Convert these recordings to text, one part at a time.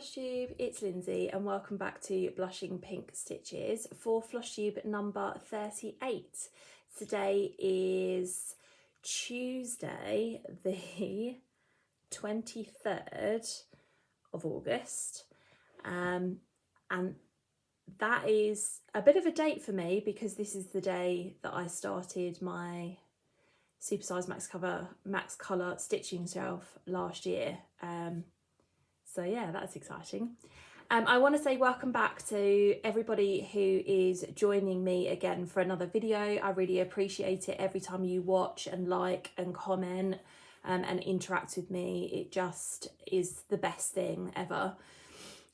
Flosstube, it's Lindsay and welcome back to Blushing Pink Stitches for Flosstube number 38. Today is Tuesday the 23rd of August and that is a bit of a date for me because this is the day that I started my Supersize Max Colour stitching shelf last year. So yeah, that's exciting. I want to say welcome back to everybody who is joining me again for another video. I really appreciate it every time you watch and like and comment and interact with me. It just is the best thing ever.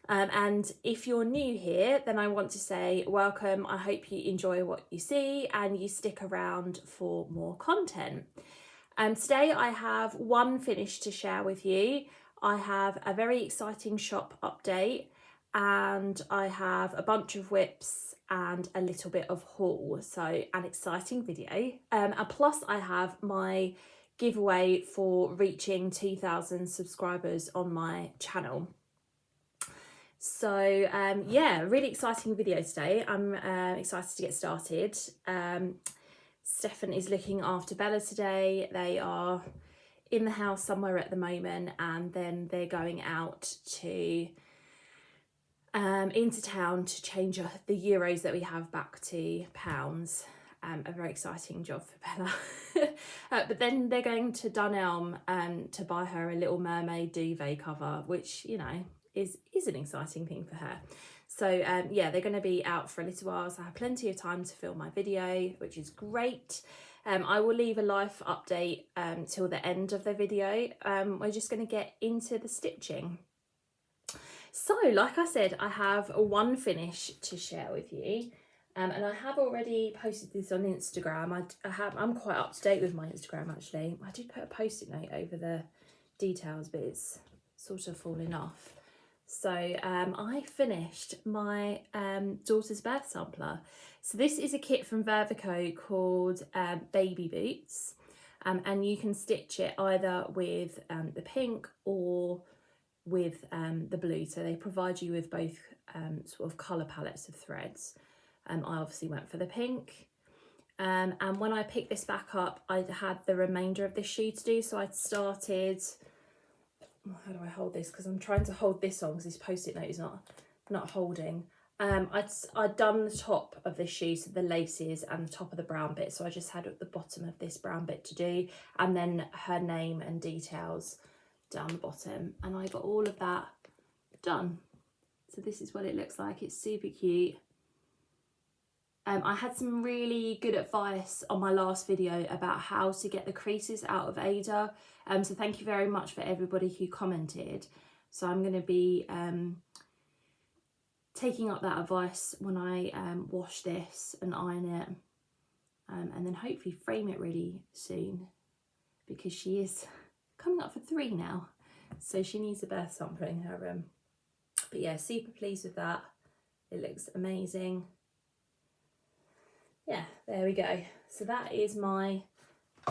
And if you're new here, then I want to say welcome. I hope you enjoy what you see and you stick around for more content. Today I have one finish to share with you. I have a very exciting shop update and I have a bunch of whips and a little bit of haul. So an exciting video. And plus I have my giveaway for reaching 2,000 subscribers on my channel. So yeah, really exciting video today. I'm excited to get started. Stefan is looking after Bella today. They are in the house somewhere at the moment and then they're going out to into town to change the euros that we have back to pounds. A very exciting job for Bella. But then they're going to Dunelm to buy her a Little Mermaid duvet cover, which, you know, is an exciting thing for her. So yeah, they're going to be out for a little while, so I have plenty of time to film my video, which is great. I will leave a life update till the end of the video. We're just going to get into the stitching. So like I said, I have one finish to share with you. And I have already posted this on Instagram. I'm quite up to date with my Instagram actually. I did put a post-it note over the details, but it's sort of falling off. So I finished my daughter's birth sampler. So this is a kit from Vervico called Baby Boots, and you can stitch it either with the pink or with the blue. So they provide you with both sort of colour palettes of threads. I obviously went for the pink. And when I picked this back up, I had the remainder of the shoe to do. So I'd started... how do I hold this? Because I'm trying to hold this on because this post-it note is not holding. I'd done the top of this shoe, so the laces and the top of the brown bit. So I just had at the bottom of this brown bit to do, and then her name and details down the bottom. And I got all of that done. So this is what it looks like. It's super cute. I had some really good advice on my last video about how to get the creases out of Ada. So thank you very much for everybody who commented. So I'm going to be taking up that advice when I wash this and iron it. And then hopefully frame it really soon, because she is coming up for 3 now. So she needs a birth sample in her room. But yeah, super pleased with that. It looks amazing. Yeah, there we go. So that is my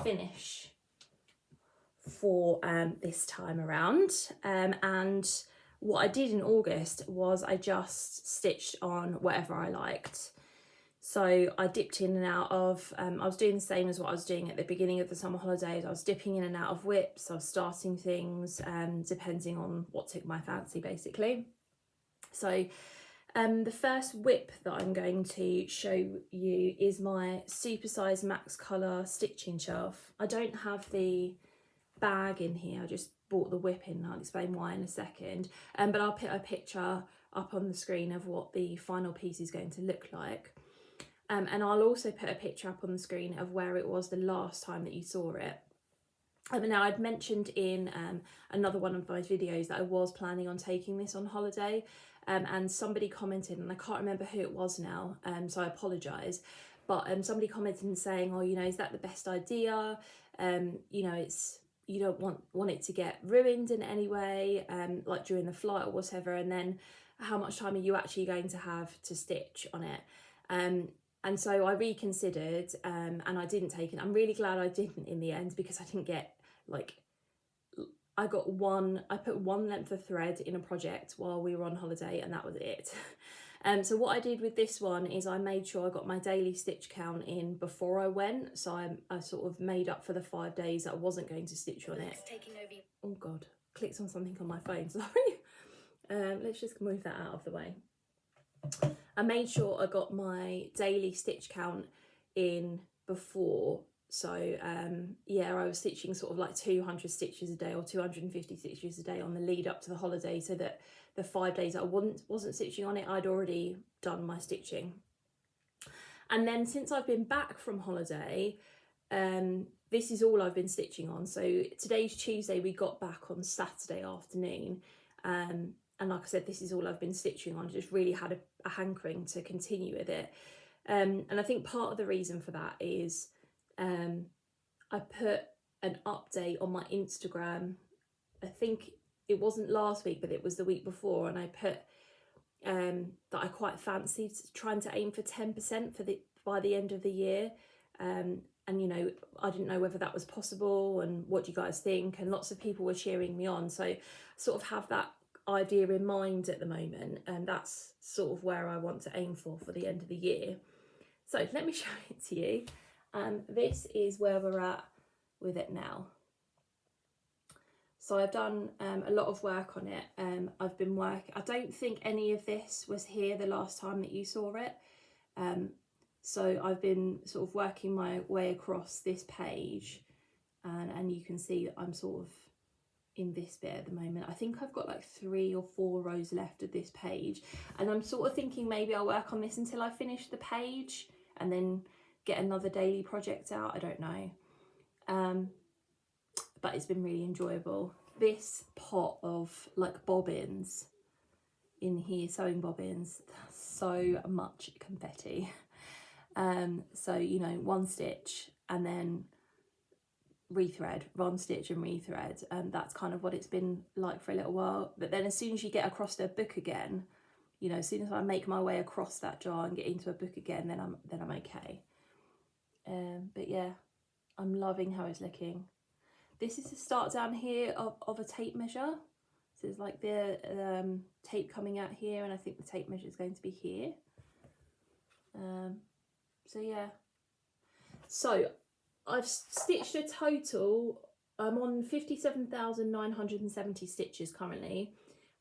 finish for this time around. And what I did in August was I just stitched on whatever I liked. So I dipped in and out of, I was doing the same as what I was doing at the beginning of the summer holidays. I was dipping in and out of whips. I was starting things depending on what took my fancy, basically. So the first whip that I'm going to show you is my Supersize Max Colour stitching shelf. I don't have the bag in here, I just bought the whip in. I'll explain why in a second. But I'll put a picture up on the screen of what the final piece is going to look like. And I'll also put a picture up on the screen of where it was the last time that you saw it. Now I'd mentioned in another one of my videos that I was planning on taking this on holiday. And somebody commented, and I can't remember who it was now, so I apologise, but somebody commented and saying, oh, you know, is that the best idea? You know, you don't want it to get ruined in any way, like during the flight or whatever, and then how much time are you actually going to have to stitch on it? And so I reconsidered and I didn't take it. I'm really glad I didn't in the end, because I didn't get like I put one length of thread in a project while we were on holiday, and that was it. So what I did with this one is I made sure I got my daily stitch count in before I went. So I sort of made up for the 5 days that I wasn't going to stitch on it. Oh God, clicked on something on my phone, sorry. Let's just move that out of the way. I made sure I got my daily stitch count in before. So yeah, I was stitching sort of like 200 stitches a day or 250 stitches a day on the lead up to the holiday, so that the 5 days I wasn't stitching on it, I'd already done my stitching. And then since I've been back from holiday, this is all I've been stitching on. So today's Tuesday, we got back on Saturday afternoon, and like I said, this is all I've been stitching on. Just really had a hankering to continue with it, and I think part of the reason for that is I put an update on my Instagram. I think it wasn't last week, but it was the week before, and I put that I quite fancied trying to aim for 10% by the end of the year. And you know, I didn't know whether that was possible, and what do you guys think? And lots of people were cheering me on, so I sort of have that idea in mind at the moment, and that's sort of where I want to aim for the end of the year. So let me show it to you. This is where we're at with it now. So I've done a lot of work on it. I've been working, I don't think any of this was here the last time that you saw it. So I've been sort of working my way across this page, and you can see that I'm sort of in this bit at the moment. I think I've got like 3 or 4 rows left of this page, and I'm sort of thinking maybe I'll work on this until I finish the page and then get another daily project out. I don't know. But it's been really enjoyable. This pot of like bobbins in here, sewing bobbins, so much confetti. So you know, one stitch and then rethread, one stitch and rethread, and that's kind of what it's been like for a little while. But then as soon as you get across the book again, you know, as soon as I make my way across that jar and get into a book again, then I'm okay. But yeah, I'm loving how it's looking. This is the start down here of a tape measure. So it's like the tape coming out here, and I think the tape measure is going to be here. So yeah. So I've stitched a total, I'm on 57,970 stitches currently,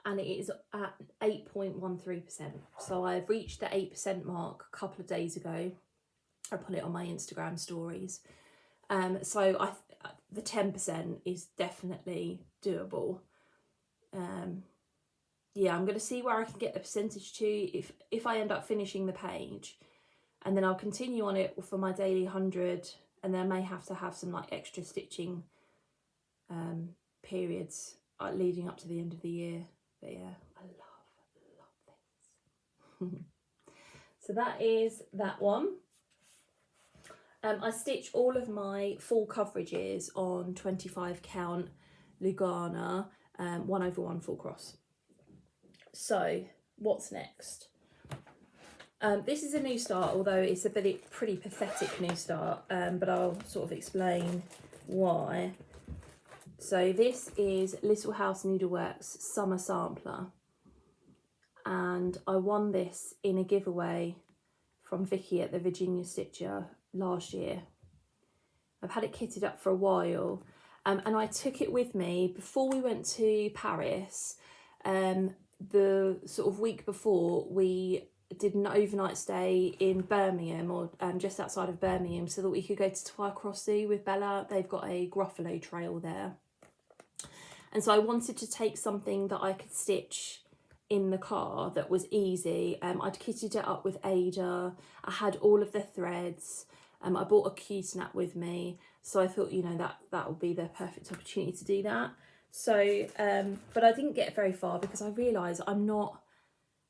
and it is at 8.13%. So I've reached the 8% mark a couple of days ago. I put it on my Instagram stories. So the 10% is definitely doable. Yeah, I'm going to see where I can get the percentage to if I end up finishing the page, and then I'll continue on it for my daily 100, and then I may have to have some like extra stitching periods leading up to the end of the year. But yeah, I love this. So that is that one. I stitch all of my full coverages on 25 count Lugana 1/1 full cross. So what's next? This is a new start, although it's a pretty pathetic new start, but I'll sort of explain why. So this is Little House Needleworks Summer Sampler, and I won this in a giveaway from Vicky at the Virginia Stitcher last year. I've had it kitted up for a while, and I took it with me before we went to Paris. The sort of week before, we did an overnight stay in Birmingham, or just outside of Birmingham, so that we could go to Twycrossy with Bella. They've got a Gruffalo trail there, and so I wanted to take something that I could stitch in the car that was easy. I'd kitted it up with Ada. I had all of the threads. I bought a Q-snap with me, so I thought, you know, that would be the perfect opportunity to do that. So but I didn't get very far because I realised I'm not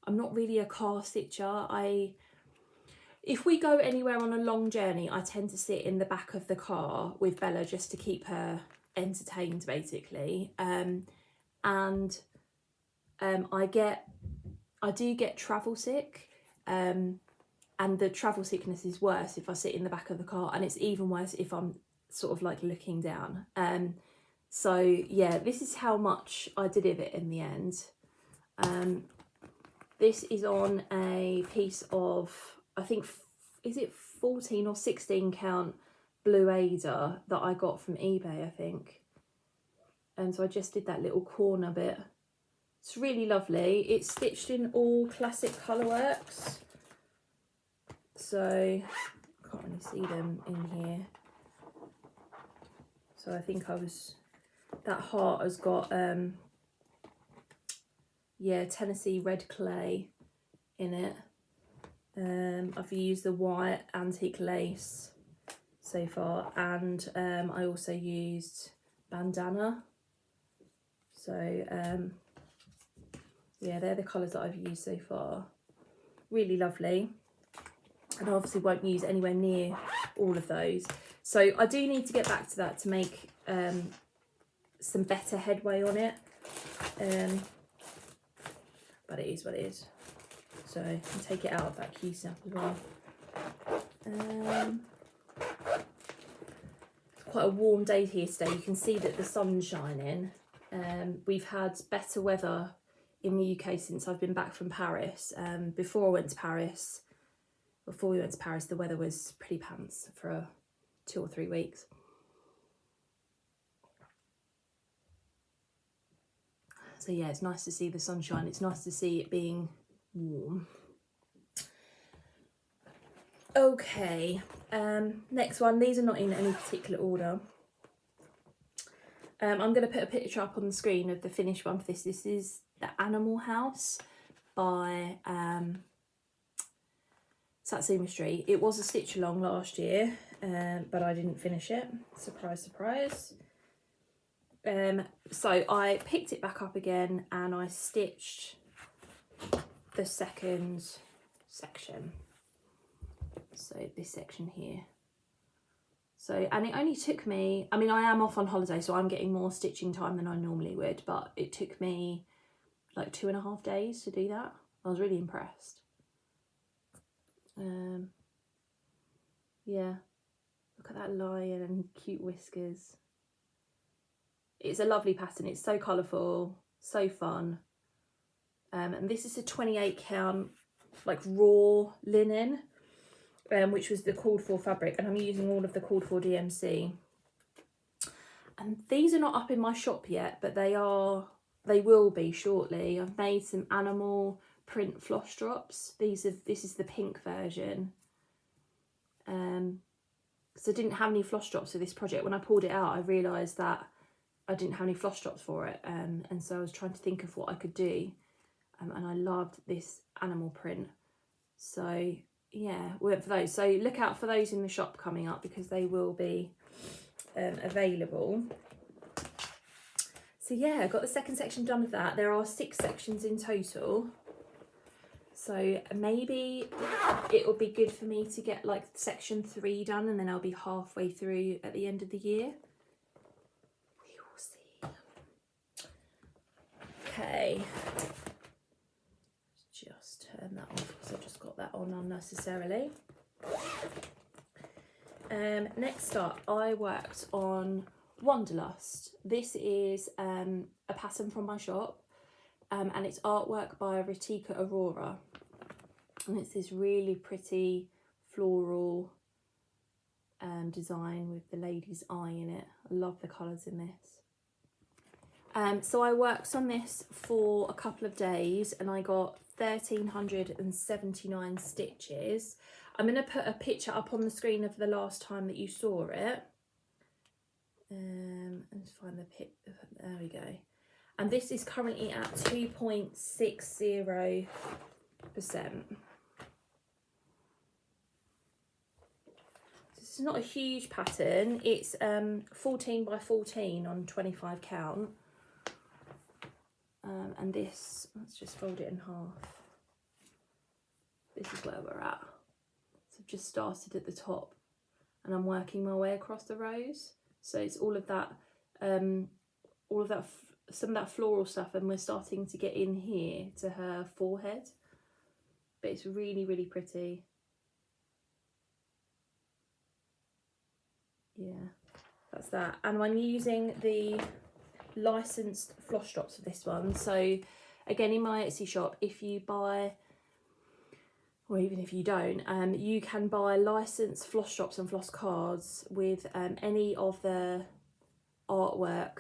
really a car stitcher. If we go anywhere on a long journey, I tend to sit in the back of the car with Bella just to keep her entertained, basically. I do get travel sick, and the travel sickness is worse if I sit in the back of the car, and it's even worse if I'm sort of like looking down. So yeah, this is how much I did of it in the end. This is on a piece of, I think, is it 14 or 16 count blue Ada that I got from eBay, I think. And so I just did that little corner bit. It's really lovely. It's stitched in all classic colourworks. So I can't really see them in here. So I think that heart has got yeah, Tennessee red clay in it. I've used the white antique lace so far, and I also used bandana. So yeah, they're the colours that I've used so far. Really lovely. And I obviously won't use anywhere near all of those. So I do need to get back to that to make some better headway on it. But it is what it is. So I can take it out of that key snap as well. It's quite a warm day here today. You can see that the sun's shining. We've had better weather in the UK since I've been back from Paris. Before we went to Paris, the weather was pretty pants for 2 or 3 weeks. So yeah, it's nice to see the sunshine. It's nice to see it being warm. Okay, next one. These are not in any particular order. I'm going to put a picture up on the screen of the finished one for this. This is the Animal House by Satsuma Street. It was a stitch along last year, but I didn't finish it. Surprise, surprise. So I picked it back up again and I stitched the second section. So this section here. So, and it only took me, I mean, I am off on holiday, so I'm getting more stitching time than I normally would, but it took me like 2.5 days to do that. I was really impressed. Yeah, look at that lion and cute whiskers. It's a lovely pattern. It's so colourful, so fun. And this is a 28 count, like raw linen, which was the called for fabric, and I'm using all of the called for DMC. And these are not up in my shop yet, but they will be shortly. I've made some animal print floss drops. This is the pink version. Because I didn't have any floss drops for this project. When I pulled it out, I realised that I didn't have any floss drops for it, and so I was trying to think of what I could do, and I loved this animal print. So yeah, we went for those. So look out for those in the shop coming up, because they will be available. So yeah, I got the second section done of that. There are 6 sections in total. So maybe it will be good for me to get like section 3 done, and then I'll be halfway through at the end of the year. We will see. Okay. Just turn that off because I just got that on unnecessarily. Next up, I worked on Wanderlust. This is a pattern from my shop, and it's artwork by Ritika Aurora, and it's this really pretty floral design with the lady's eye in it. I love the colours in this. So I worked on this for a couple of days and I got 1,379 stitches. I'm going to put a picture up on the screen of the last time that you saw it. Let's find the pic. There we go. And this is currently at 2.60%. This is not a huge pattern. It's 14 by 14 on 25 count. And this, let's just fold it in half. This is where we're at. So I've just started at the top and I'm working my way across the rows. So it's all of that, some of that floral stuff, and we're starting to get in here to her forehead. But it's really, really pretty. Yeah, that's that. And I'm using the licensed floss drops for this one. So again, in my Etsy shop, if you buy, or even if you don't, you can buy licensed floss drops and floss cards with any of the artwork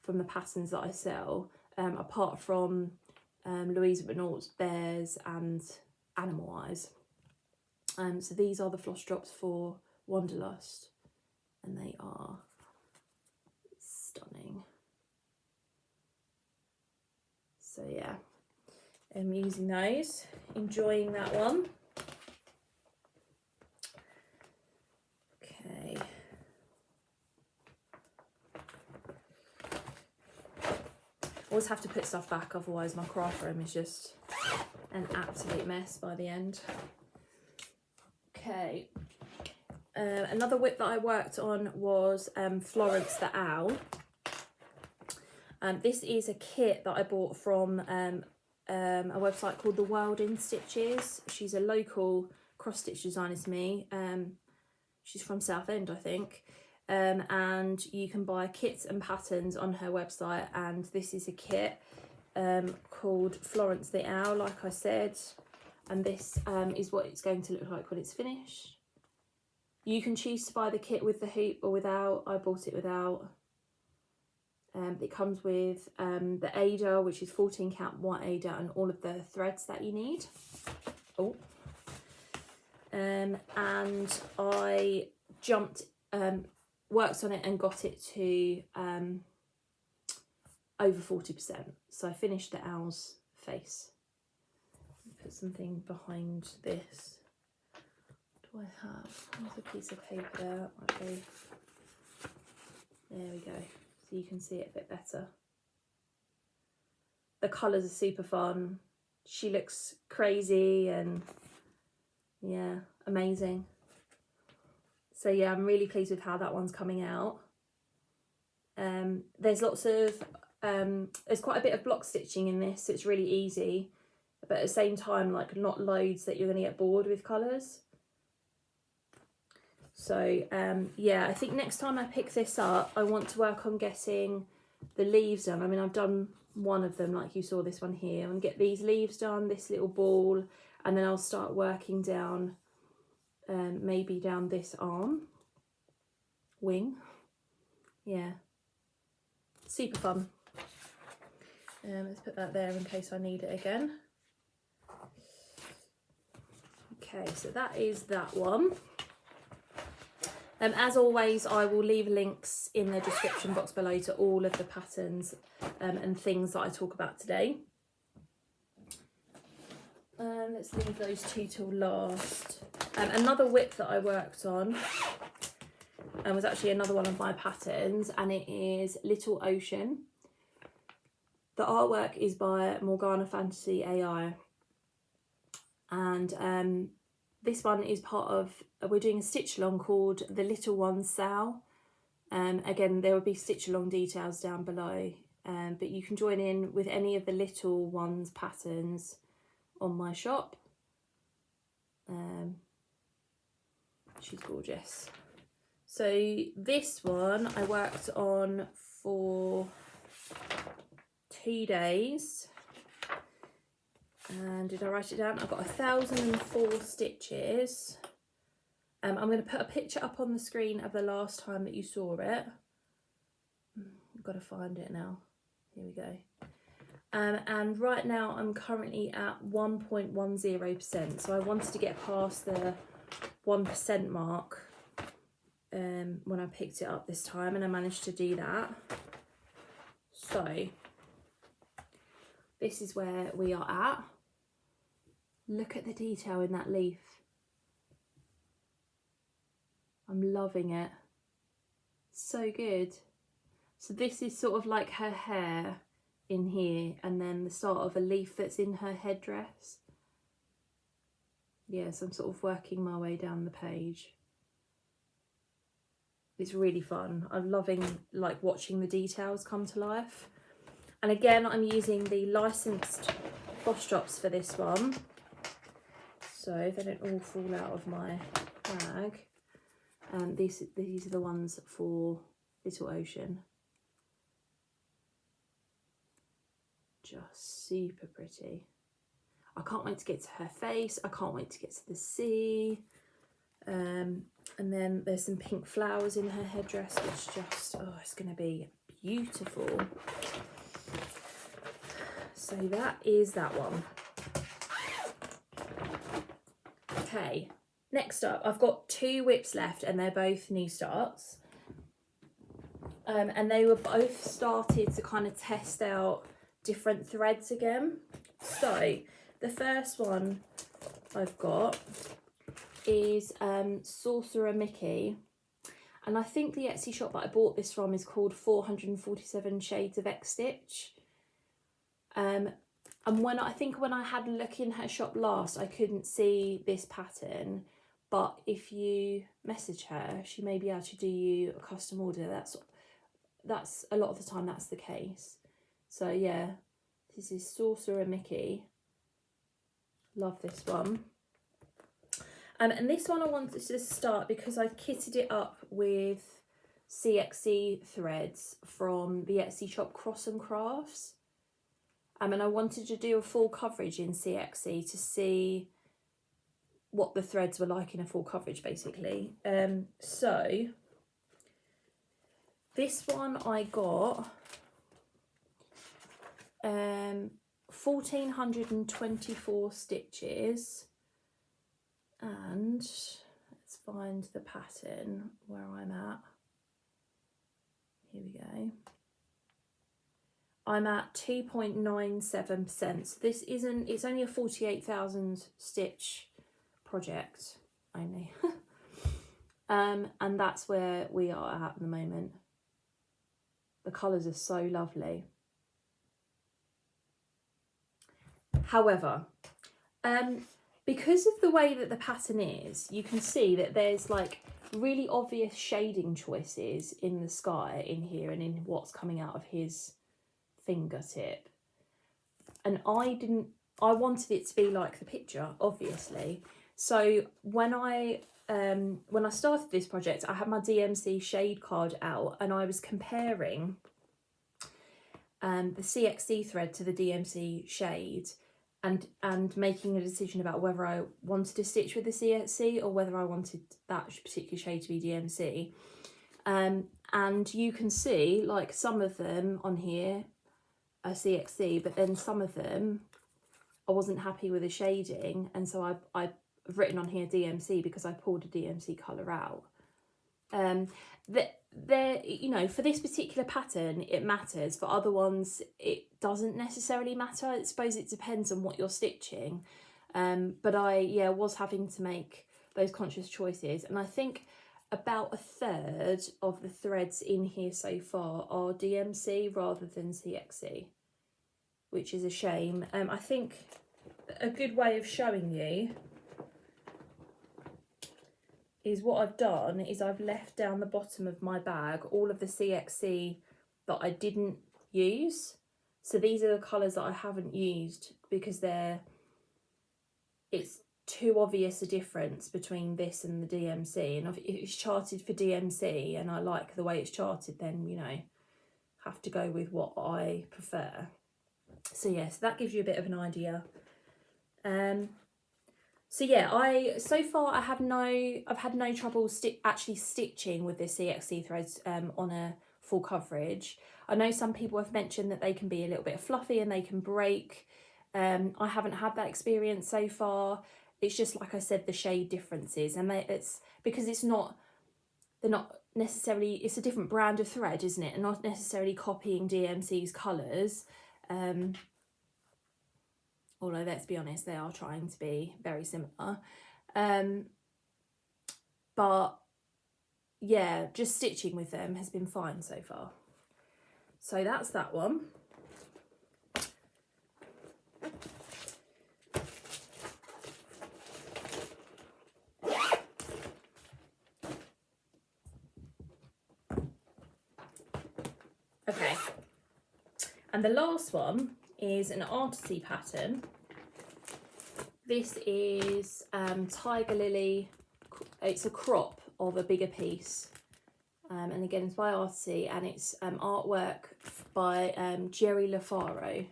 from the patterns that I sell, apart from Louisa Benoit's bears and animal eyes. So these are the floss drops for Wanderlust, and they are stunning. So yeah, I'm using those, enjoying that one. Okay. Always have to put stuff back, otherwise my craft room is just an absolute mess by the end. Okay. Another whip that I worked on was Florence the Owl. This is a kit that I bought from a website called The World in Stitches. She's a local cross-stitch designer to me. She's from Southend, I think. And you can buy kits and patterns on her website, and this is a kit called Florence the Owl, like I said, and this is what it's going to look like when it's finished. You can choose to buy the kit with the hoop or without. I bought it without. It comes with the Ada, which is 14 count white Ada, and all of the threads that you need. Oh. And I jumped, worked on it and got it to over 40%. So I finished the owl's face. Put something behind this. What do I have? There's a piece of paper there. Okay. There we go. So you can see it a bit better. The colours are super fun. She looks crazy and yeah, amazing. So yeah, I'm really pleased with how that one's coming out. There's lots of, there's quite a bit of block stitching in this, so it's really easy. But at the same time, like not loads that you're going to get bored with colours. So yeah, I think next time I pick this up, I want to work on getting the leaves done. I mean, I've done one of them, like you saw this one here. I'm going to get these leaves done, this little ball, and then I'll start working down, maybe down this arm, wing. Yeah, super fun. Let's put that there in case I need it again. Okay, so that is that one. As always, I will leave links in the description box below to all of the patterns and things that I talk about today. Let's leave those two till last. Another whip that I worked on was actually another one of my patterns, and it is Little Ocean. The artwork is by Morgana Fantasy AI, and this one is part of, we're doing a stitch along called The Little One's Sow. Again, there will be stitch along details down below, but you can join in with any of the Little Ones patterns on my shop. She's gorgeous. So this one I worked on for 2 days. And did I write it down? I've got 1,004 stitches. I'm going to put a picture up on the screen of the last time that you saw it. I've got to find it now. Here we go. And right now I'm currently at 1.10%. So I wanted to get past the 1% mark when I picked it up this time, and I managed to do that. So this is where we are at. Look at the detail in that leaf. I'm loving it. So good. So this is sort of like her hair in here, and then the start of a leaf that's in her headdress. Yeah, so I'm sort of working my way down the page. It's really fun. I'm loving like watching the details come to life. And again, I'm using the licensed floss drops for this one, so they don't all fall out of my bag. These are the ones for Little Ocean. just super pretty. I can't wait to get to her face. I can't wait to get to the sea. And then there's some pink flowers in her headdress, which just, oh, it's going to be beautiful. So that is that one. Okay, next up, I've got 2 whips left, and they're both new starts. And they were both started to kind of test out different threads again. So the first one I've got is Sorcerer Mickey, and I think the Etsy shop that I bought this from is called 447 Shades of X Stitch. And when I had a look in her shop last, I couldn't see this pattern, but if you message her, she may be able to do you a custom order. That's a lot of the time that's the case. So yeah, this is Sorcerer Mickey. Love this one. And this one I wanted to start because I kitted it up with CXC threads from the Etsy shop Cross and Crafts. And I wanted to do a full coverage in CXC to see what the threads were like in a full coverage, basically. So this one I got 1,424 stitches, and let's find the pattern where I'm at. Here we go. I'm at 2.97%. So this isn't, it's only a 48,000 stitch project only. And that's where we are at the moment. The colours are so lovely. However, because of the way that the pattern is, you can see that there's like really obvious shading choices in the sky in here and in what's coming out of his fingertip. And I wanted it to be like the picture, obviously. So when I started this project, I had my DMC shade card out, and I was comparing the CXC thread to the DMC shade, and making a decision about whether I wanted to stitch with the CXC or whether I wanted that particular shade to be DMC. And you can see, like, some of them on here are CXC, but then some of them I wasn't happy with the shading, and so I've written on here DMC because I pulled a DMC colour out. There, you know, for this particular pattern it matters. For other ones it doesn't necessarily matter. I suppose it depends on what you're stitching. But I was having to make those conscious choices, and I think about 1/3 of the threads in here so far are DMC rather than CXC, which is a shame. I think a good way of showing you is what I've done is I've left down the bottom of my bag all of the CXC that I didn't use. So these are the colours that I haven't used because it's too obvious a difference between this and the DMC. And if it's charted for DMC and I like the way it's charted, then, you know, have to go with what I prefer. So yes, that gives you a bit of an idea. So yeah, so far I've had no trouble actually stitching with the CXC threads on a full coverage. I know some people have mentioned that they can be a little bit fluffy and they can break. I haven't had that experience so far. It's just, like I said, the shade differences, and it's because they're not necessarily, it's a different brand of thread, isn't it? And not necessarily copying DMC's colours. Although, let's be honest, they are trying to be very similar. But yeah, just stitching with them has been fine so far. So that's that one. Okay. And the last one is an Odyssey pattern. This is Tiger Lily. It's a crop of a bigger piece, and again it's by Odyssey, and it's artwork by Jerry LaFaro.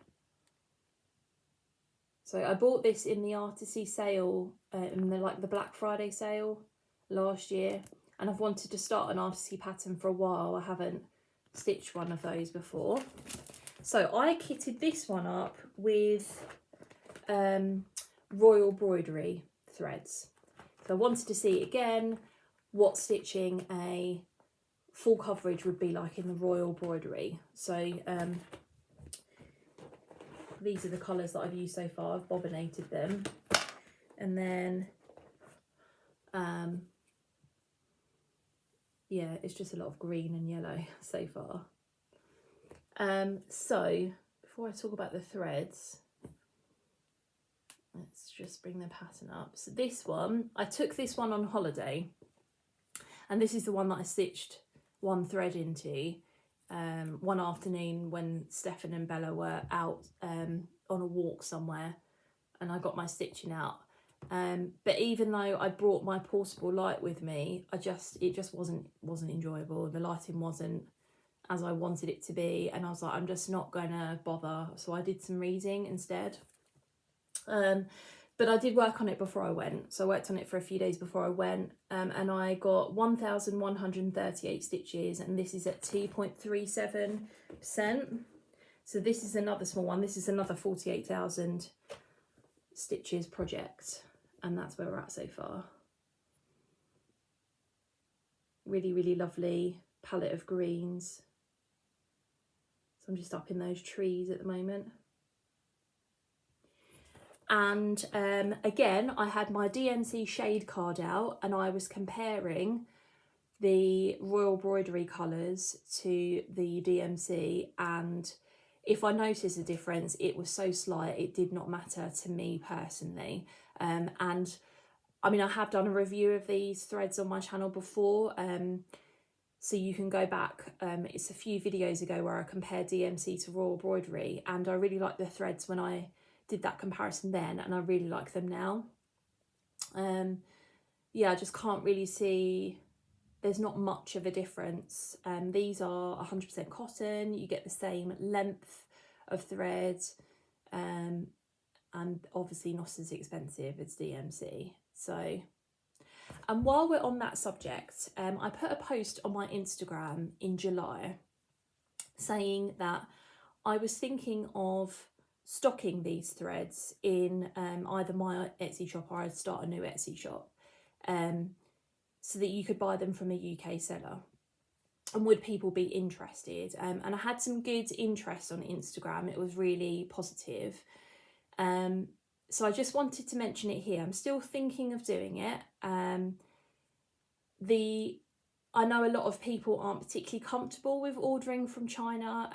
So I bought this in the Odyssey sale, in the Black Friday sale last year, and I've wanted to start an Odyssey pattern for a while. I haven't stitched one of those before. So I kitted this one up with Royal Embroidery threads. So I wanted to see again what stitching a full coverage would be like in the Royal Embroidery. So these are the colours that I've used so far. I've bobbinated them, and then yeah, it's just a lot of green and yellow so far. So before I talk about the threads, let's just bring the pattern up. So this one, I took this one on holiday, and this is the one that I stitched one thread into one afternoon when Stefan and Bella were out on a walk somewhere, and I got my stitching out. But even though I brought my portable light with me, it just wasn't enjoyable. The lighting wasn't as I wanted it to be, and I was like, I'm just not gonna bother. So I did some reading instead. But I did work on it before I went. So I worked on it for a few days before I went, and I got 1,138 stitches, and this is at 2.37%. So this is another small one. This is another 48,000 stitches project, and that's where we're at so far. Really, really lovely palette of greens. So I'm just up in those trees at the moment. And again, I had my DMC shade card out, and I was comparing the Royal Embroidery colours to the DMC, and if I noticed a difference, it was so slight it did not matter to me personally. And I mean, I have done a review of these threads on my channel before, so you can go back. It's a few videos ago where I compared DMC to Royal Embroidery, and I really liked the threads when I did that comparison then, and I really like them now. Yeah, I just can't really see, there's not much of a difference. These are 100% cotton, you get the same length of thread, and obviously not as expensive as DMC. So, and while we're on that subject, I put a post on my Instagram in July saying that I was thinking of stocking these threads in either my Etsy shop, or I'd start a new Etsy shop, so that you could buy them from a UK seller. And would people be interested? And I had some good interest on Instagram. It was really positive. So I just wanted to mention it here. I'm still thinking of doing it. I know a lot of people aren't particularly comfortable with ordering from China,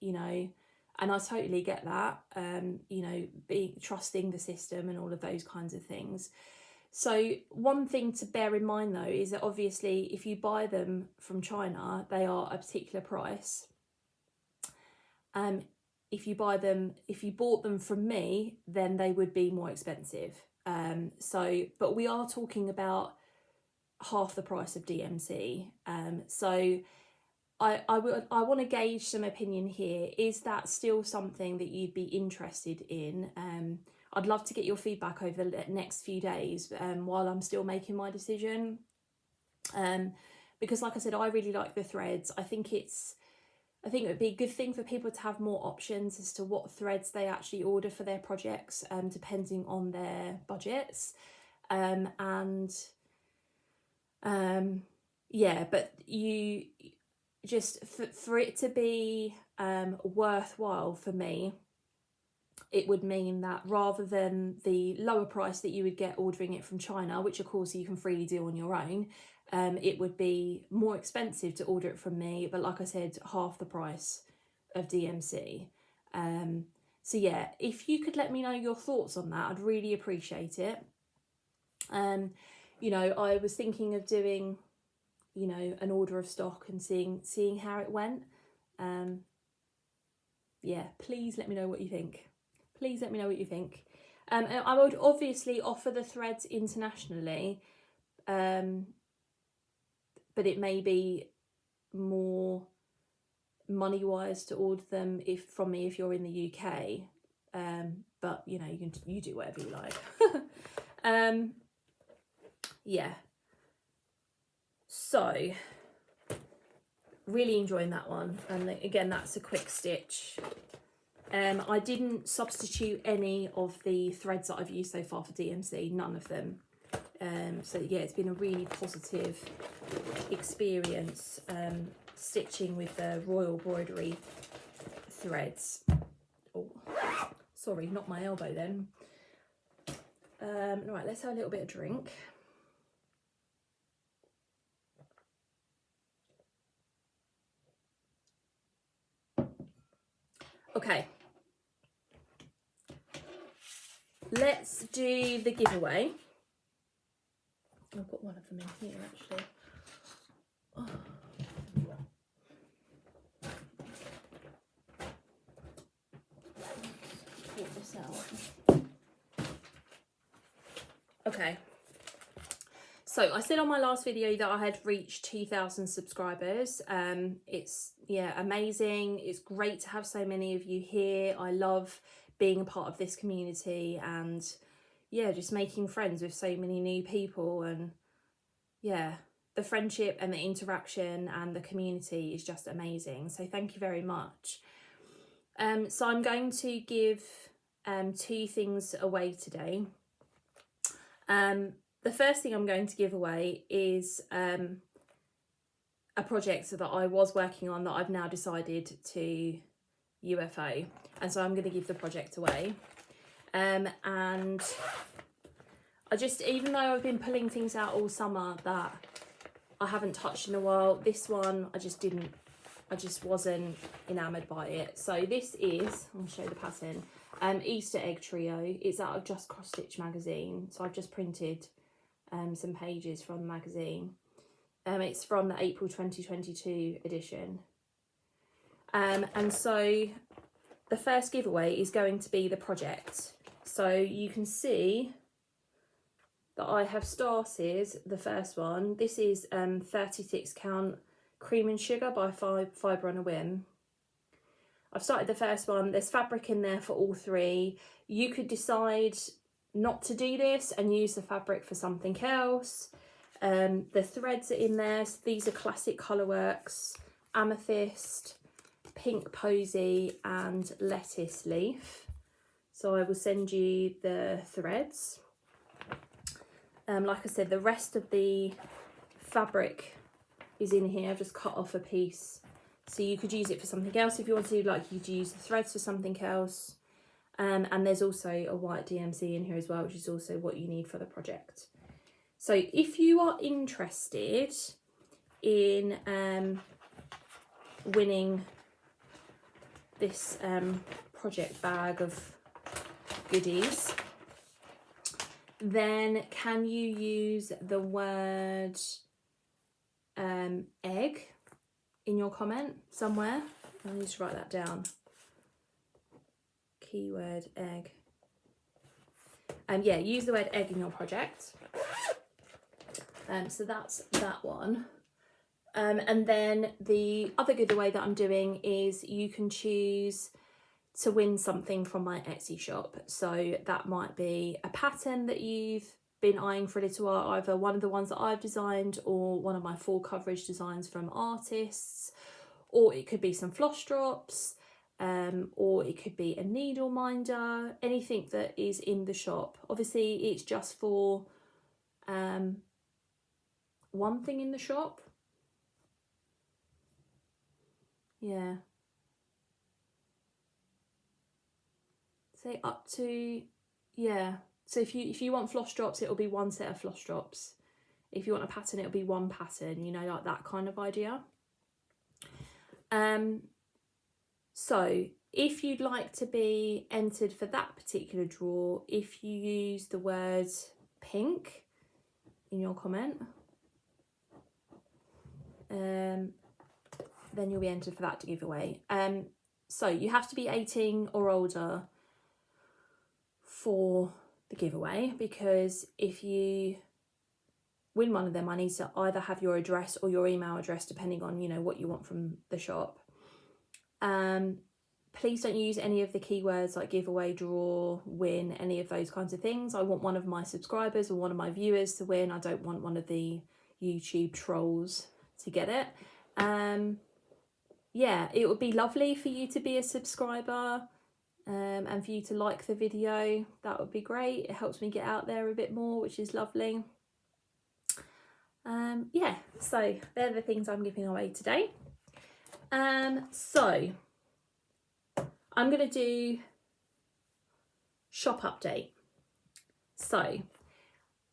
you know, and I totally get that, you know, trusting the system and all of those kinds of things. So one thing to bear in mind though is that obviously if you buy them from China, they are a particular price. If you bought them from me, then they would be more expensive. But we are talking about half the price of DMC. So I want to gauge some opinion here. Is that still something that you'd be interested in? I'd love to get your feedback over the next few days while I'm still making my decision. Because like I said, I really like the threads. I think it would be a good thing for people to have more options as to what threads they actually order for their projects, depending on their budgets. Yeah, but you just for it to be worthwhile for me, it would mean that rather than the lower price that you would get ordering it from China, which of course you can freely do on your own, it would be more expensive to order it from me, but like I said, half the price of DMC. So yeah, if you could let me know your thoughts on that, I'd really appreciate it. You know, I was thinking of doing, you know, an order of stock and seeing how it went. Yeah, please let me know what you think. Please let me know what you think. And I would obviously offer the threads internationally, but it may be more money-wise to order them from me if you're in the UK. but you know, you do whatever you like. Yeah, so really enjoying that one, and again, that's a quick stitch. I didn't substitute any of the threads that I've used so far for DMC, none of them. So yeah, it's been a really positive experience stitching with the Royal Embroidery threads. Oh, sorry, not my elbow then. Right, let's have a little bit of drink. Okay, let's do the giveaway. I've got one of them in here actually. Oh. Pull this out. Okay. So I said on my last video that I had reached 2,000 subscribers. It's, yeah, amazing. It's great to have so many of you here. I love being a part of this community and yeah, just making friends with so many new people, and yeah, the friendship and the interaction and the community is just amazing. So thank you very much. So I'm going to give 2 things away today. The first thing I'm going to give away is a project that I was working on that I've now decided to UFO, and so I'm going to give the project away. And I just, even though I've been pulling things out all summer that I haven't touched in a while, this one I just wasn't enamoured by it. So this is, I'll show the pattern, Easter Egg Trio. It's out of Just Cross Stitch magazine, so I've just printed some pages from the magazine. It's from the April 2022 edition. And so the first giveaway is going to be the project. So you can see that I have started the first one. This is 36 count Cream and Sugar by Fibre on a Whim. I've started the first one. There's fabric in there for all 3. You could decide not to do this and use the fabric for something else. The threads are in there. So these are classic colourworks: Amethyst, Pink Posy and Lettuce Leaf. So I will send you the threads. Like I said, the rest of the fabric is in here. I've just cut off a piece, so you could use it for something else if you want to. Like, you could use the threads for something else. And there's also a white DMC in here as well, which is also what you need for the project. So if you are interested in winning this project bag of goodies, then can you use the word egg in your comment somewhere? I need to write that down. Keyword egg. Yeah, use the word egg in your project. So that's that one. And then the other giveaway that I'm doing is you can choose to win something from my Etsy shop. So that might be a pattern that you've been eyeing for a little while, either one of the ones that I've designed or one of my full coverage designs from artists, or it could be some floss drops, or it could be a needle minder, anything that is in the shop. Obviously it's just for one thing in the shop. Yeah. Say up to, yeah. So if you want floss drops, it'll be one set of floss drops. If you want a pattern, it'll be one pattern, you know, like that kind of idea. So if you'd like to be entered for that particular draw, if you use the word pink in your comment, then you'll be entered for that to give away. So you have to be 18 or older for the giveaway, because if you win one of them, I need to either have your address or your email address, depending on, you know, what you want from the shop. please don't use any of the keywords like giveaway, draw, win, any of those kinds of things. I want one of my subscribers or one of my viewers to win. I don't want one of the YouTube trolls to get it. Yeah, it would be lovely for you to be a subscriber and for you to like the video. That would be great. It helps me get out there a bit more, which is lovely. Yeah, so they're the things I'm giving away today. So I'm going to do shop update. So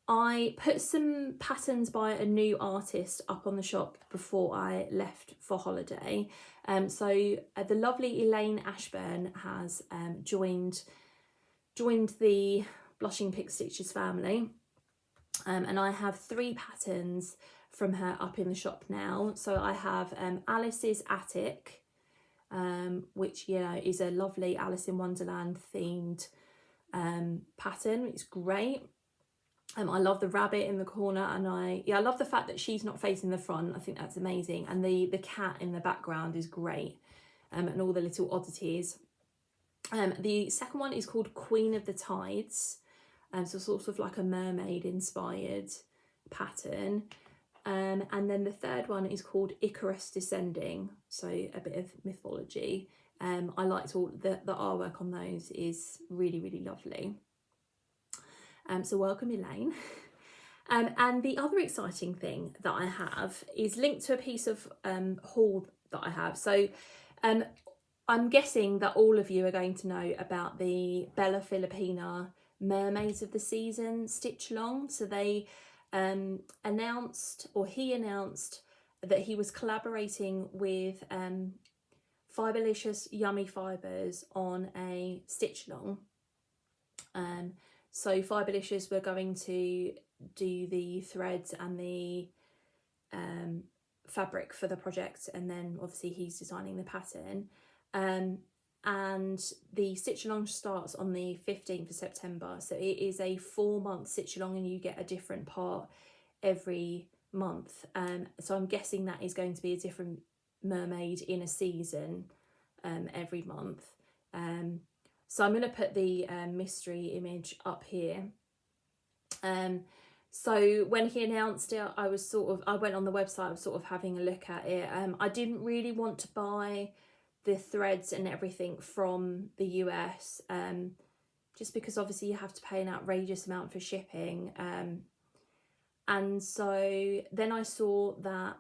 I put some patterns by a new artist up on the shop before I left for holiday. So the lovely Elaine Ashburn has joined the Blushing Pick Stitches family. And I have 3 patterns from her up in the shop now. So I have Alice's Attic, which, you know, is a lovely Alice in Wonderland themed pattern. It's great. I love the rabbit in the corner, and I love the fact that she's not facing the front. I think that's amazing. And the cat in the background is great, and all the little oddities. The second one is called Queen of the Tides. So sort of like a mermaid inspired pattern. And then the third one is called Icarus Descending, so a bit of mythology. I liked all the artwork on those is really, really lovely. So welcome, Elaine. And the other exciting thing that I have is linked to a piece of haul that I have. So I'm guessing that all of you are going to know about the Bella Filipina Mermaids of the Season stitch along. So they announced that he was collaborating with Fiberlicious Yummy Fibers on a stitch along. So Fiberlicious were going to do the threads and the fabric for the project, and then obviously he's designing the pattern. And the stitch along starts on the 15th of September. So it is a 4-month stitch along, and you get a different part every month. So I'm guessing that is going to be a different mermaid in a season every month. So I'm going to put the mystery image up here. So when he announced it, I went on the website, I was sort of having a look at it. I didn't really want to buy the threads and everything from the US, just because obviously you have to pay an outrageous amount for shipping. And so then I saw that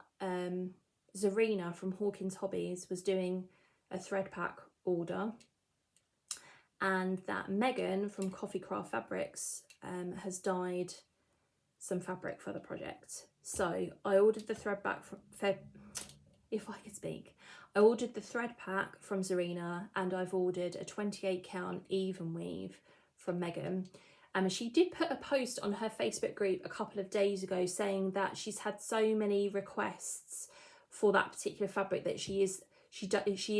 Zarina from Hawkins Hobbies was doing a thread pack order, and that Megan from Coffee Craft Fabrics has dyed some fabric for the project. So I ordered the thread pack from if I could speak. I ordered the thread pack from Zarina, and I've ordered a 28 count even weave from Megan. She did put a post on her Facebook group a couple of days ago saying that she's had so many requests for that particular fabric that she is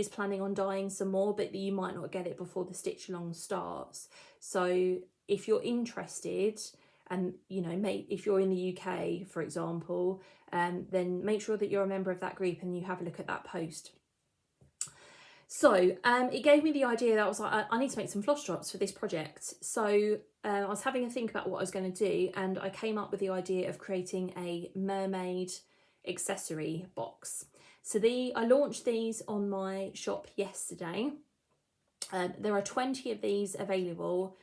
planning on dyeing some more, but you might not get it before the stitch along starts. So if you're interested, and you know, if you're in the UK, for example, then make sure that you're a member of that group and you have a look at that post. So it gave me the idea that I was like, I need to make some floss drops for this project. So I was having a think about what I was going to do, and I came up with the idea of creating a mermaid accessory box. So I launched these on my shop yesterday. There are 20 of these available,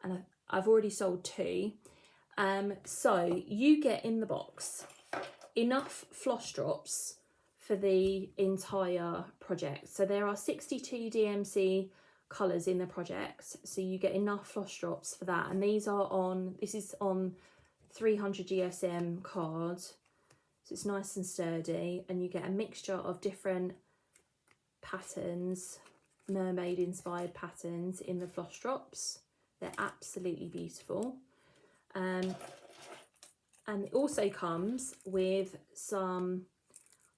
and I've already sold 2. So you get in the box enough floss drops for the entire project. So there are 62 DMC colours in the project, so you get enough floss drops for that. And this is on 300 GSM card, so it's nice and sturdy, and you get a mixture of different patterns, mermaid inspired patterns in the floss drops. They're absolutely beautiful. And it also comes with some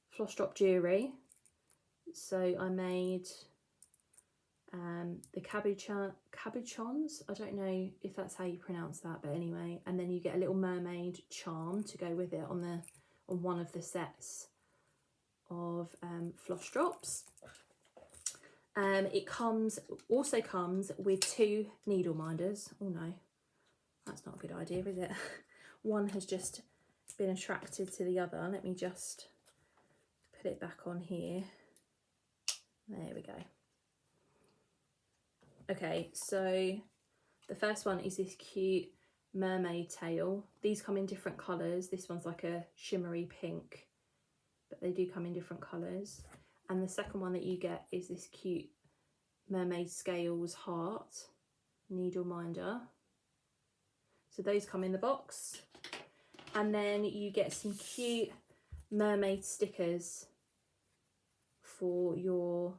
floss drop jewellery. So I made the cabochons. I don't know if that's how you pronounce that, but anyway. And then you get a little mermaid charm to go with it on one of the sets of floss drops. It also comes with 2 needle minders. Oh no, that's not a good idea, is it? One has just been attracted to the other. Let me just put it back on here. There we go. Okay, so the first one is this cute mermaid tail. These come in different colours. This one's like a shimmery pink, but they do come in different colours. And the second one that you get is this cute mermaid scales heart needle minder. So those come in the box. And then you get some cute mermaid stickers for your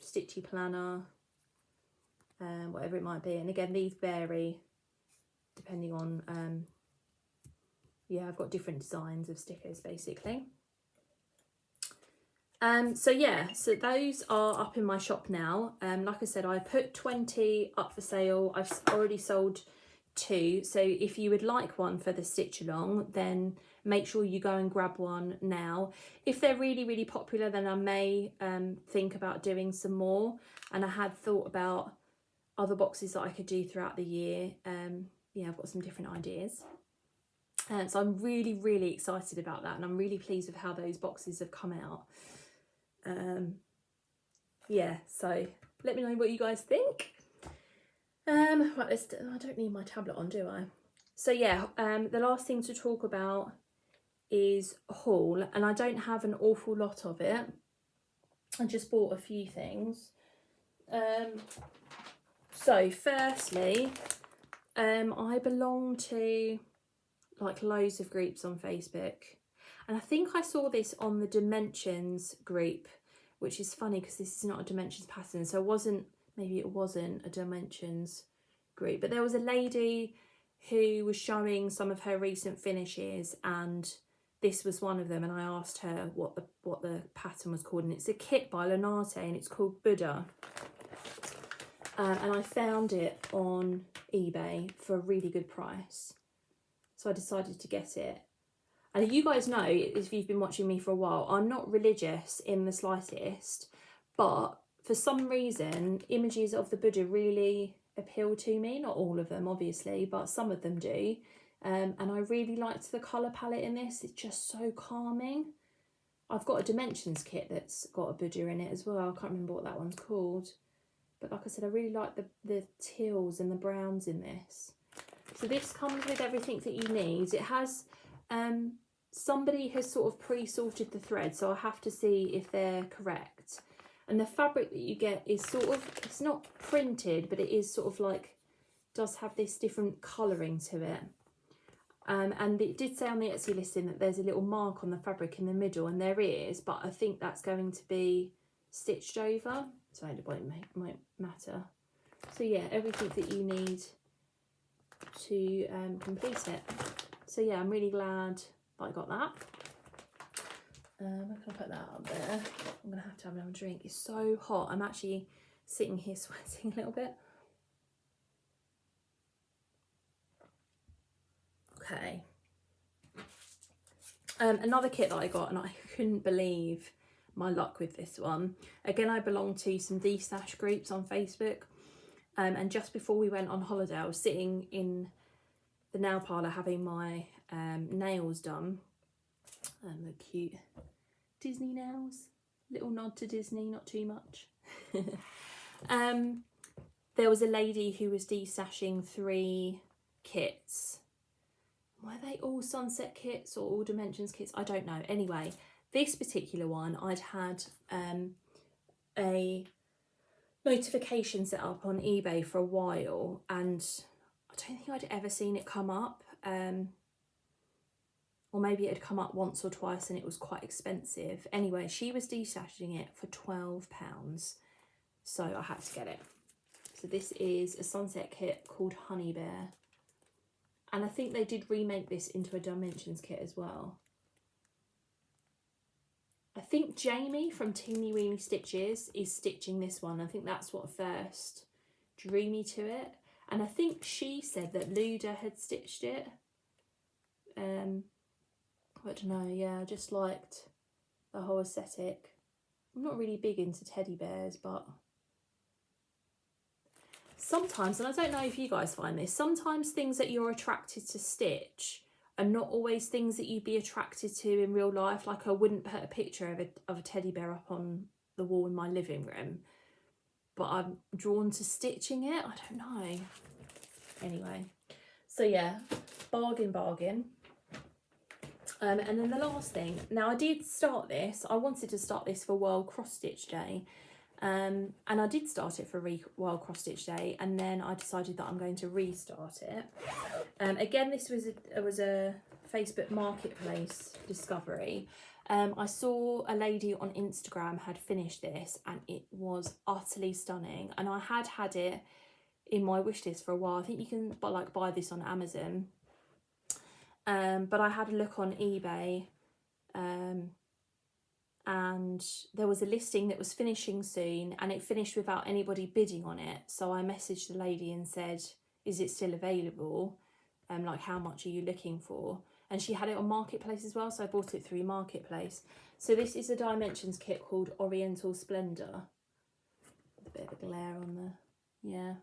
stitchy planner, whatever it might be. And again, these vary depending on, yeah, I've got different designs of stickers basically. So yeah, so those are up in my shop now. Like I said, I put 20 up for sale. I've already sold 2. So if you would like one for the stitch along, then make sure you go and grab one now. If they're really, really popular, then I may think about doing some more. And I had thought about other boxes that I could do throughout the year. Yeah, I've got some different ideas. So I'm really, really excited about that. And I'm really pleased with how those boxes have come out. Yeah, so let me know what you guys think. Right, I don't need my tablet on, do I? So yeah, the last thing to talk about is a haul, and I don't have an awful lot of it. I just bought a few things. So firstly, I belong to like loads of groups on Facebook, and I think I saw this on the Dimensions group, which is funny because this is not a Dimensions pattern, so maybe it wasn't a Dimensions group, but there was a lady who was showing some of her recent finishes, and this was one of them, and I asked her what the pattern was called, and it's a kit by Lenate, and it's called Buddha. And I found it on eBay for a really good price, so I decided to get it. And you guys know, if you've been watching me for a while, I'm not religious in the slightest, but for some reason, images of the Buddha really appeal to me. Not all of them, obviously, but some of them do. And I really liked the colour palette in this. It's just so calming. I've got a Dimensions kit that's got a Buddha in it as well. I can't remember what that one's called. But like I said, I really like the teals and the browns in this. So this comes with everything that you need. It has... somebody has sort of pre-sorted the thread, so I have to see if they're correct. And the fabric that you get is sort of, it's not printed, but it is sort of like, does have this different colouring to it. And it did say on the Etsy listing that there's a little mark on the fabric in the middle, and there is, but I think that's going to be stitched over, so it won't matter. So yeah, everything that you need to complete it. So yeah, I'm really glad that I got that. I'm going to put that up there. I'm going to have another drink. It's so hot. I'm actually sitting here sweating a little bit. Okay. Another kit that I got, and I couldn't believe my luck with this one. Again, I belong to some de-stash groups on Facebook. And just before we went on holiday, I was sitting in the nail parlour having my nails done. The cute Disney nails. Little nod to Disney, not too much. There was a lady who was de-stashing 3 kits. Were they all sunset kits or all Dimensions kits? I don't know. Anyway, this particular one, I'd had a notification set up on eBay for a while, and I don't think I'd ever seen it come up. Or maybe it had come up once or twice and it was quite expensive. Anyway, she was de-stashing it for £12, so I had to get it. So this is a sunset kit called Honey Bear. And I think they did remake this into a Dimensions kit as well. I think Jamie from Teeny Weeny Stitches is stitching this one. I think that's what first drew me to it. And I think she said that Luda had stitched it. I don't know, yeah, I just liked the whole aesthetic. I'm not really big into teddy bears, but sometimes, and I don't know if you guys find this, sometimes things that you're attracted to stitch are not always things that you'd be attracted to in real life. Like I wouldn't put a picture of a teddy bear up on the wall in my living room, but I'm drawn to stitching it. I don't know. Anyway, so yeah, bargain. And then the last thing, now I did start this, I wanted to start this for World Cross Stitch Day, and I did start it for World Cross Stitch Day, and then I decided that I'm going to restart it. Again, this was a Facebook Marketplace discovery. I saw a lady on Instagram had finished this, and it was utterly stunning, and I had it in my wish list for a while. I think you can buy this on Amazon. But I had a look on eBay, and there was a listing that was finishing soon, and it finished without anybody bidding on it. So I messaged the lady and said, is it still available? Like, how much are you looking for? And she had it on Marketplace as well, so I bought it through Marketplace. So this is a Dimensions kit called Oriental Splendor. A bit of a glare on the, yeah.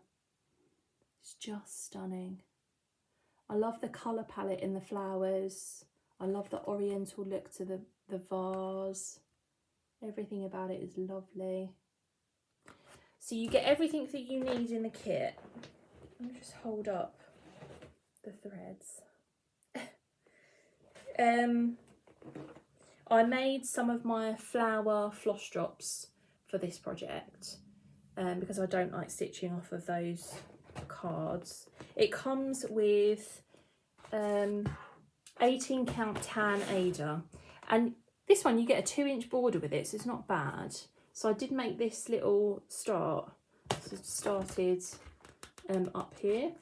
It's just stunning. I love the colour palette in the flowers. I love the oriental look to the vase. Everything about it is lovely. So you get everything that you need in the kit. Let me just hold up the threads. I made some of my flower floss drops for this project because I don't like stitching off of those cards. It comes with 18 count tan Ada, and this one you get a 2-inch border with it, so it's not bad. So I did make this little start. So it started up here.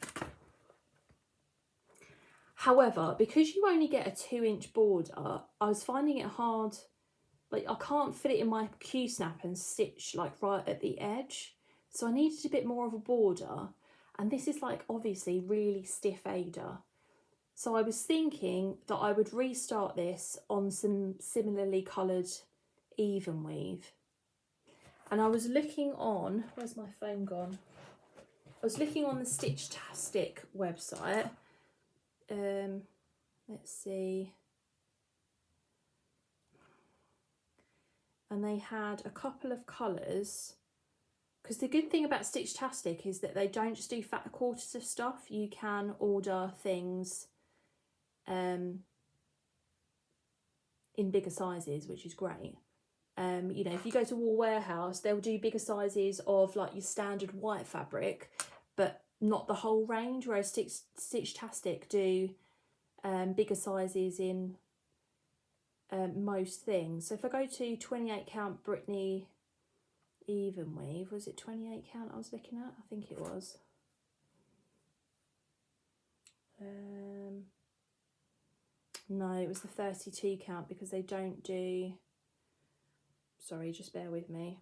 However, because you only get a 2-inch border, I was finding it hard. Like, I can't fit it in my Q-snap and stitch like right at the edge, so I needed a bit more of a border. And this is like obviously really stiff Ada. So I was thinking that I would restart this on some similarly coloured even weave. And I was looking on, where's my phone gone? I was looking on the Stitchtastic website. Let's see. And they had a couple of colours. Because the good thing about Stitchtastic is that they don't just do fat quarters of stuff. You can order things in bigger sizes, which is great. You know, if you go to Wool Warehouse, they'll do bigger sizes of like your standard white fabric, but not the whole range, whereas Stitchtastic do bigger sizes in most things. So if I go to 28 count Brittany even weave, was it 28 count I was looking at? I think it was. No, it was the 32 count because they don't do, sorry, just bear with me.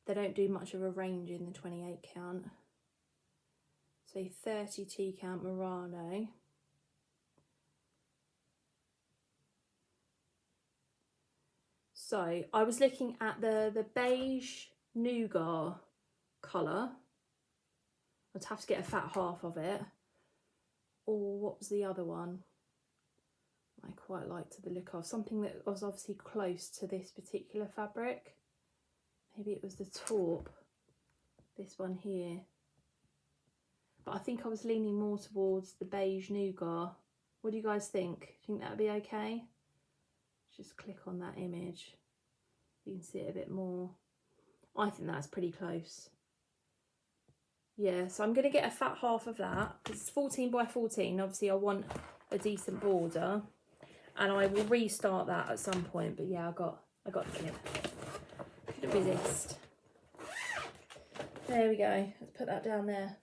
They don't do much of a range in the 28 count. So 32 count Murano. So I was looking at the beige nougat colour. I'd have to get a fat half of it. Or what was the other one I quite liked the look of? Something that was obviously close to this particular fabric. Maybe it was the taupe, this one here. But I think I was leaning more towards the beige nougat. What do you guys think? Do you think that would be okay? Just click on that image. You can see it a bit more. I think that's pretty close. Yeah, so I'm going to get a fat half of that because it's 14 by 14. Obviously, I want a decent border, and I will restart that at some point. But yeah, I got the kit. Couldn't resist. There we go. Let's put that down there.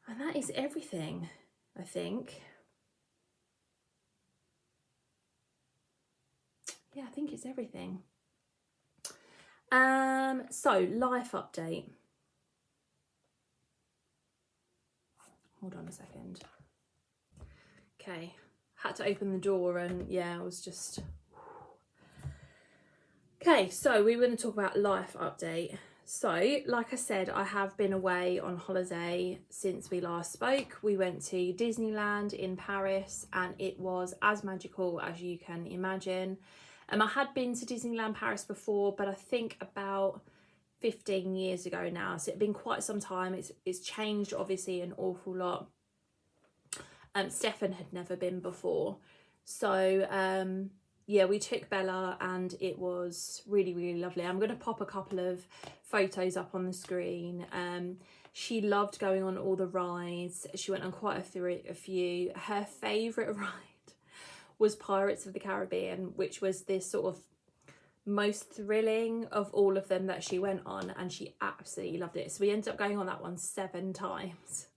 And that is everything, I think. Yeah, I think it's everything. So life update. Hold on a second. Okay, had to open the door and yeah, I was just... Okay, so we were going to talk about life update. So, like I said, I have been away on holiday since we last spoke. We went to Disneyland in Paris and it was as magical as you can imagine. I had been to Disneyland Paris before, but I think about 15 years ago now, so it'd been quite some time. It's changed obviously an awful lot. Stefan had never been before, so yeah, we took Bella and it was really, really lovely. I'm going to pop a couple of photos up on the screen. She loved going on all the rides. She went on quite a few. Her favourite ride was Pirates of the Caribbean, which was this sort of most thrilling of all of them that she went on, and she absolutely loved it. So we ended up going on that one 7 times.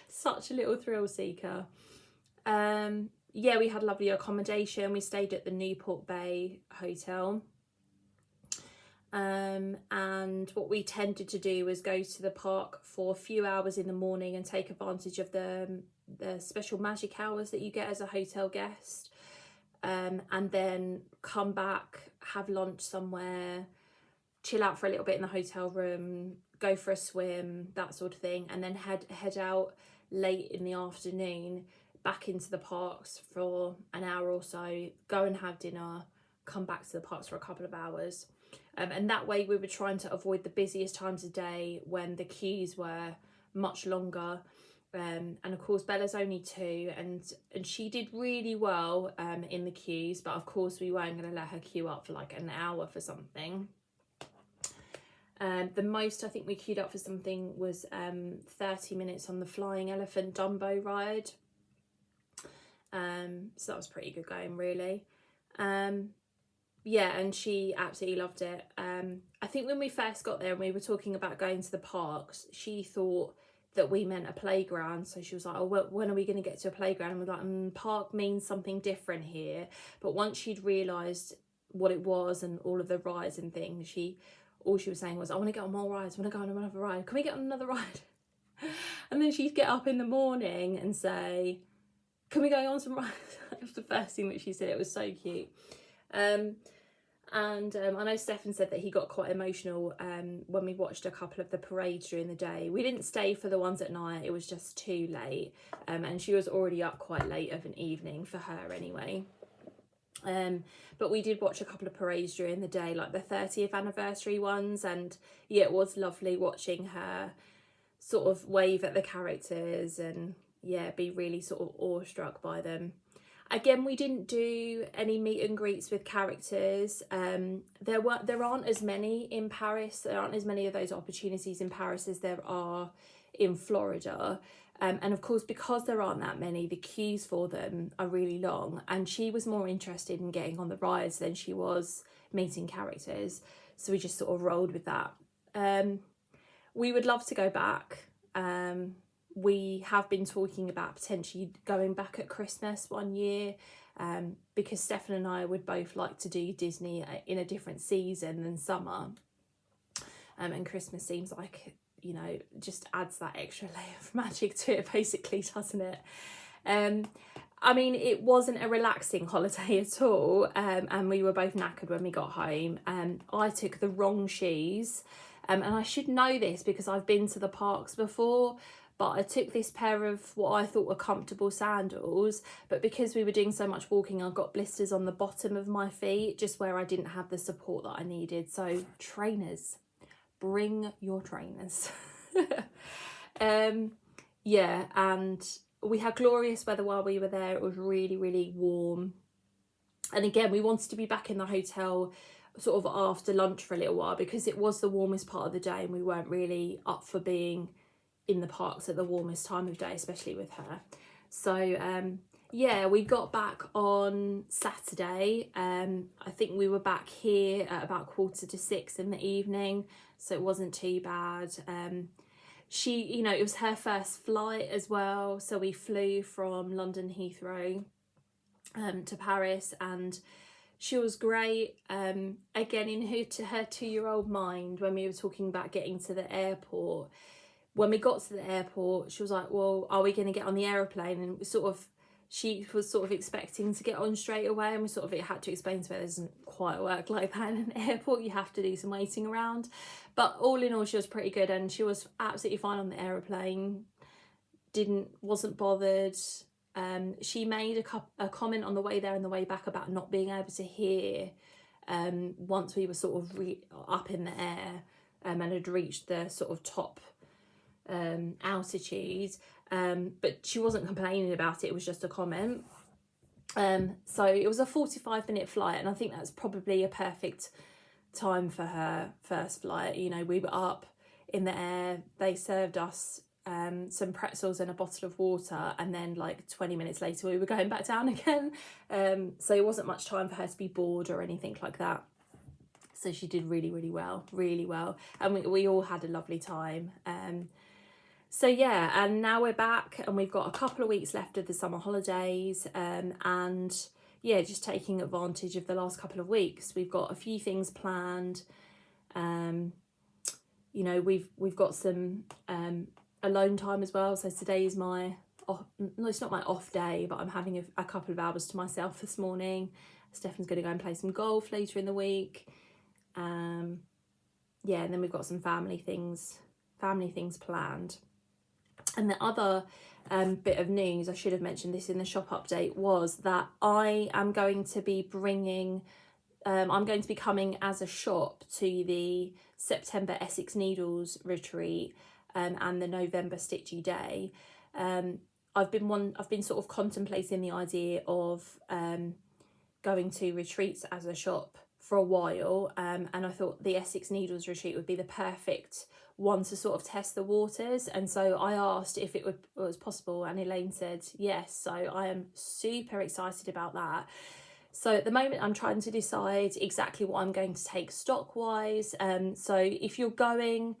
Such a little thrill seeker. Yeah, we had lovely accommodation. We stayed at the Newport Bay Hotel. And what we tended to do was go to the park for a few hours in the morning and take advantage of the special magic hours that you get as a hotel guest. And then come back, have lunch somewhere, chill out for a little bit in the hotel room, go for a swim, that sort of thing, and then head out late in the afternoon back into the parks for an hour or so, go and have dinner, come back to the parks for a couple of hours. And that way we were trying to avoid the busiest times of day when the queues were much longer. And of course Bella's only 2 and she did really well in the queues, but of course we weren't going to let her queue up for like an hour for something. The most I think we queued up for something was 30 minutes on the Flying Elephant Dumbo ride. So that was pretty good going, really. Yeah, and she absolutely loved it. I think when we first got there and we were talking about going to the parks, she thought that we meant a playground. So she was like, oh, well, when are we going to get to a playground? And we're like, park means something different here. But once she'd realised what it was and all of the rides and things, all she was saying was, I want to get on more rides, I want to go on another ride. Can we get on another ride? And then she'd get up in the morning and say, can we go on some rides? That was the first thing that she said. It was so cute. And I know Stefan said that he got quite emotional when we watched a couple of the parades during the day. We didn't stay for the ones at night, it was just too late, and she was already up quite late of an evening for her anyway. But we did watch a couple of parades during the day, like the 30th anniversary ones, and yeah, it was lovely watching her sort of wave at the characters and yeah, be really sort of awestruck by them. Again, we didn't do any meet and greets with characters. There aren't as many in Paris. There aren't as many of those opportunities in Paris as there are in Florida. And of course, because there aren't that many, the queues for them are really long. And she was more interested in getting on the rides than she was meeting characters. So we just sort of rolled with that. We would love to go back. We have been talking about potentially going back at Christmas one year, because Stefan and I would both like to do Disney in a different season than summer. And Christmas seems like, you know, just adds that extra layer of magic to it, basically, doesn't it? I mean, it wasn't a relaxing holiday at all, and we were both knackered when we got home. I took the wrong shoes, and I should know this because I've been to the parks before, but I took this pair of what I thought were comfortable sandals, but because we were doing so much walking, I got blisters on the bottom of my feet, just where I didn't have the support that I needed. So trainers, bring your trainers. Yeah, and we had glorious weather while we were there. It was really, really warm. And again, we wanted to be back in the hotel sort of after lunch for a little while because it was the warmest part of the day and we weren't really up for being in the parks at the warmest time of day, especially with her. So yeah, we got back on Saturday. I think we were back here at about 6:15 in the evening, so it wasn't too bad. She, you know, it was her first flight as well, so we flew from London Heathrow to Paris, and she was great. Again, in her 2-year-old mind, when we were talking about getting to the airport, when we got to the airport, she was like, well, are we going to get on the aeroplane? And we sort of she was sort of expecting to get on straight away, and we sort of had to explain to her it doesn't quite work like that in an airport. You have to do some waiting around. But all in all, she was pretty good, and she was absolutely fine on the aeroplane. Wasn't bothered. She made a comment on the way there and the way back about not being able to hear once we were sort of up in the air and had reached the sort of top altitude. But she wasn't complaining about it. It was just a comment. So it was a 45-minute flight, and I think that's probably a perfect time for her first flight. You know, we were up in the air, they served us some pretzels and a bottle of water, and then like 20 minutes later we were going back down again. So it wasn't much time for her to be bored or anything like that. So she did really, really well, and we all had a lovely time. So yeah, and now we're back, and we've got a couple of weeks left of the summer holidays, and yeah, just taking advantage of the last couple of weeks. We've got a few things planned. You know, we've got some alone time as well. So today is my no, it's not my off day, but I'm having a couple of hours to myself this morning. Stefan's going to go and play some golf later in the week. Yeah, and then we've got some family things planned. And the other bit of news, I should have mentioned this in the shop update, was that I am going to be bringing, I'm going to be coming as a shop to the September Essex Needles retreat and the November Stitchy Day. I've been sort of contemplating the idea of going to retreats as a shop for a while, and I thought the Essex Needles retreat would be the perfect one to sort of test the waters. And so I asked if it was possible, and Elaine said yes, so I am super excited about that. So at the moment I'm trying to decide exactly what I'm going to take stock wise. So if you're going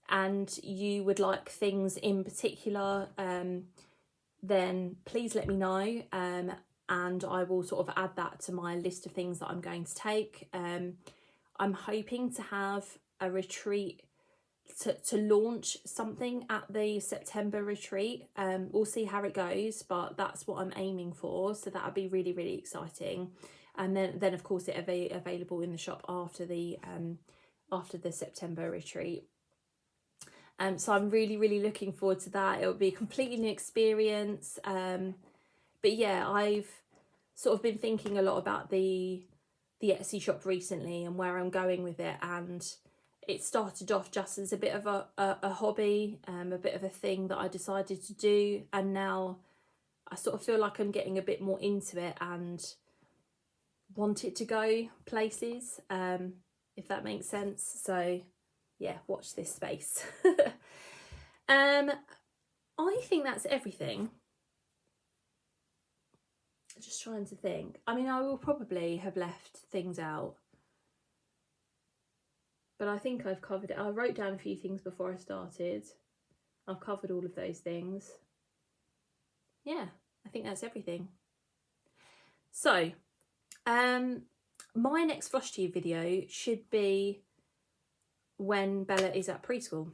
and you would like things in particular, then please let me know, and I will sort of add that to my list of things that I'm going to take. I'm hoping to have a retreat to launch something at the September retreat. We'll see how it goes, but that's what I'm aiming for, so that'll be really, really exciting. And then of course it'll be available in the shop after the September retreat. So I'm really, really looking forward to that. It'll be a completely new experience. But yeah, I've sort of been thinking a lot about the Etsy shop recently and where I'm going with it, and it started off just as a bit of a hobby, a bit of a thing that I decided to do, and now I sort of feel like I'm getting a bit more into it and want it to go places, if that makes sense. So yeah, watch this space. I think that's everything. Just trying to think. I mean, I will probably have left things out, but I think I've covered it. I wrote down a few things before I started. I've covered all of those things. Yeah, I think that's everything. So, my next Flosstube video should be when Bella is at preschool.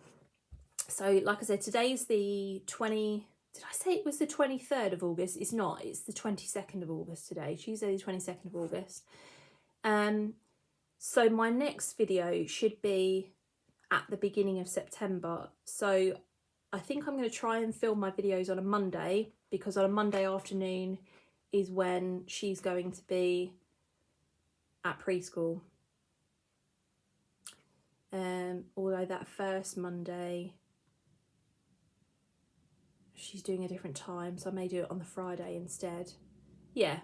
So, like I said, today's the 20... Did I say it was the 23rd of August? It's not. It's the 22nd of August today. Tuesday the 22nd of August. So my next video should be at the beginning of September. So I think I'm going to try and film my videos on a Monday, because on a Monday afternoon is when she's going to be at preschool. Although that first Monday she's doing a different time, so I may do it on the Friday instead. Yeah,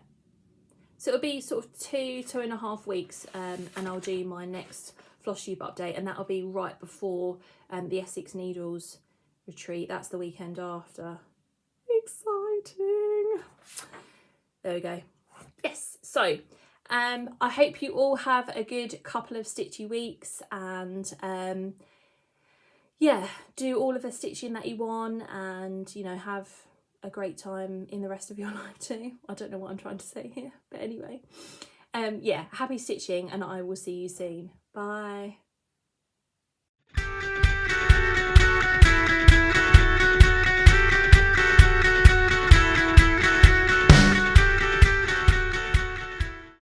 so it'll be sort of 2.5 weeks, and I'll do my next Flosstube update, and that'll be right before the Essex Needles retreat. That's the weekend after. Exciting. There we go. Yes, so I hope you all have a good couple of stitchy weeks, and yeah, do all of the stitching that you want, and you know, have a great time in the rest of your life too. I don't know what I'm trying to say here, but anyway, yeah, happy stitching, and I will see you soon. Bye.